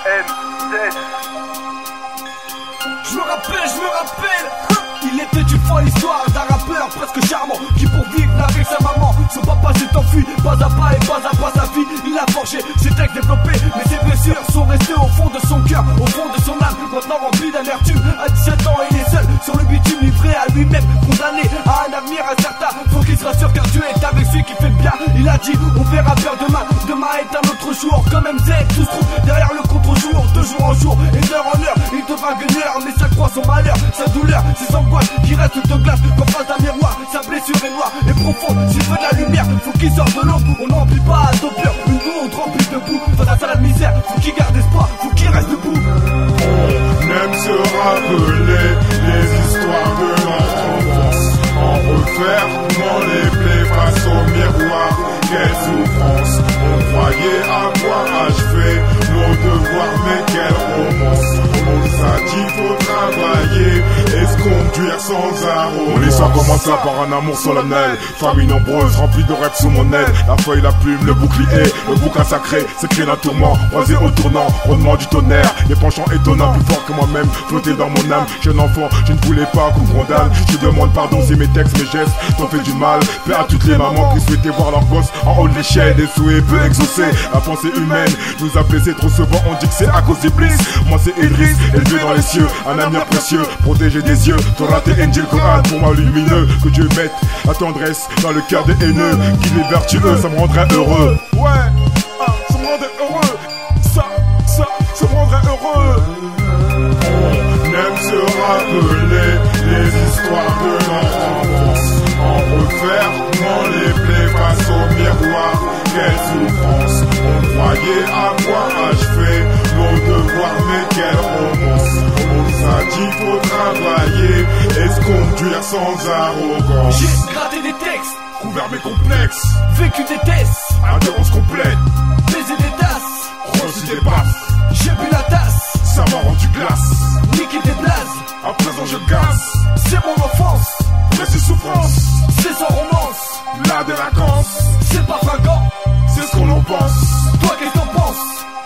MZ. Je me rappelle. Il était une fois l'histoire d'un rappeur presque charmant qui pour vivre avec sa maman, son papa s'est enfui, pas à pas et pas à pas sa vie. Il a forgé ses textes développés, mais ses blessures sont restées au fond de son cœur, au fond de son âme. Maintenant rempli d'amertume, à 17 ans il est seul sur le bitume, livré à lui-même, condamné à un avenir incertain. Faut qu'il se rassure car Dieu est avec celui qui fait bien. Il a dit on verra bien demain, demain est un autre jour. Comme MZ, tout se trouve derrière le contre-jour, de jour en jour et d'heure en heure. Il devint gagneur, mais ça croit son malheur, sa douleur, ses angoisses qui restent de glace comme face d'un miroir. Sa blessure est noire et profonde, s'il veut de la lumière, faut qu'il sorte de l'eau. On n'emplit pas à d'eau pure, une honte remplie de boue. Face à la misère, faut qu'il garde espoir, faut qu'il reste debout. On aime se rappeler les histoires de notre enfance, en refaire dans les plaies face au miroir. Quelle souffrance, on croyait avoir achevé nos devoirs, mais quelle romance. On nous a dit faut travailler et se conduire sans arrogance. Mon histoire commença par un amour solennel, famille nombreuse remplie de rêves sous mon aile. La feuille, la plume, le bouclier, le bouquin sacré, s'écrit d'un tourment, croisé au tournant, rondement du tonnerre. Les penchants étonnants, plus forts que moi-même, flottaient dans mon âme. Jeune enfant, je ne voulais pas qu'on me condamne. Je demande pardon si mes textes, mes gestes t'ont fait du mal. Paix à toutes les mamans qui souhaitaient voir leur gosse en haut de l'échelle. Des souhaits peu exaucés, la pensée humaine nous a blessés trop souvent. On dit que c'est à cause d'Iblis. Moi c'est Idriss, élevé dans les cieux, un avenir précieux, protégé des yeux. Torah et Injil, Coran, pour moi lumineux. Que Dieu mette la tendresse dans le cœur des haineux. Qu'il est vertueux, ça me rendrait heureux. Ouais, ça me rendrait heureux. Ça me rendrait heureux. On aime se rappeler les histoires de notre enfance, en refaire dans les plaies face au miroir. Quelle souffrance, on croyait avoir achevé nos devoirs, mais quelle romance. On nous a dit faut travailler et se conduire sans arrogance. J'ai gratté des textes, couvert mes complexes, vécu des tests, adhérence complète, baisé des tasses, reçu des baffes. j'ai bu la tasse, Ça m'a rendu glace, niqué des blazes. à présent je casse. C'est mon enfance, Mais c'est souffrance, c'est sans romance, la délinquance, c'est pas fringant. c'est ce qu'on en pense. Toi qu'est-ce que t'en penses?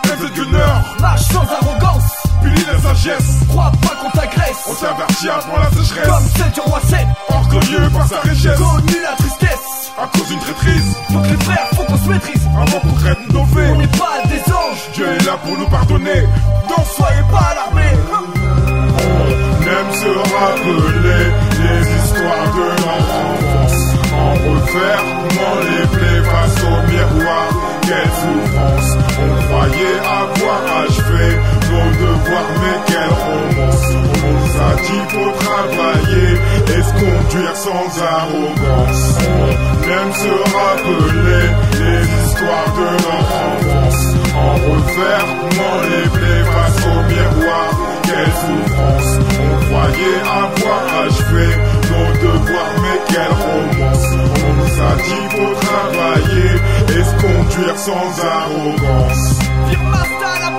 Rêve de gunner, Marche sans arrogance, puni de sagesse. crois pas qu'on t'agresse. On t'avertit avant la sécheresse. Comme celle du roi Seine, Orgueilleux par sa richesse, connu la tristesse. à cause d'une traîtrise. Donc les frères, faut qu'on se maîtrise. Avant qu'on traite nos On faits, n'est pas des anges, Dieu est là pour nous pardonner. donc soyez pas alarmés. On aime se rappeler les histoires de notre enfance, en refaire dans les plaies face au miroir. Quelle souffrance, on croyait avoir achevé nos devoirs, mais quelle romance. On nous a dit faut travailler et se conduire sans arrogance. On aime se rappeler les histoires de notre enfance, en refaire dans les plaies face au miroir. Quelle souffrance, on croyait avoir achevé nos devoirs, mais quelle romance. On nous a dit faut travailler et se conduire sans arrogance. Vive Master la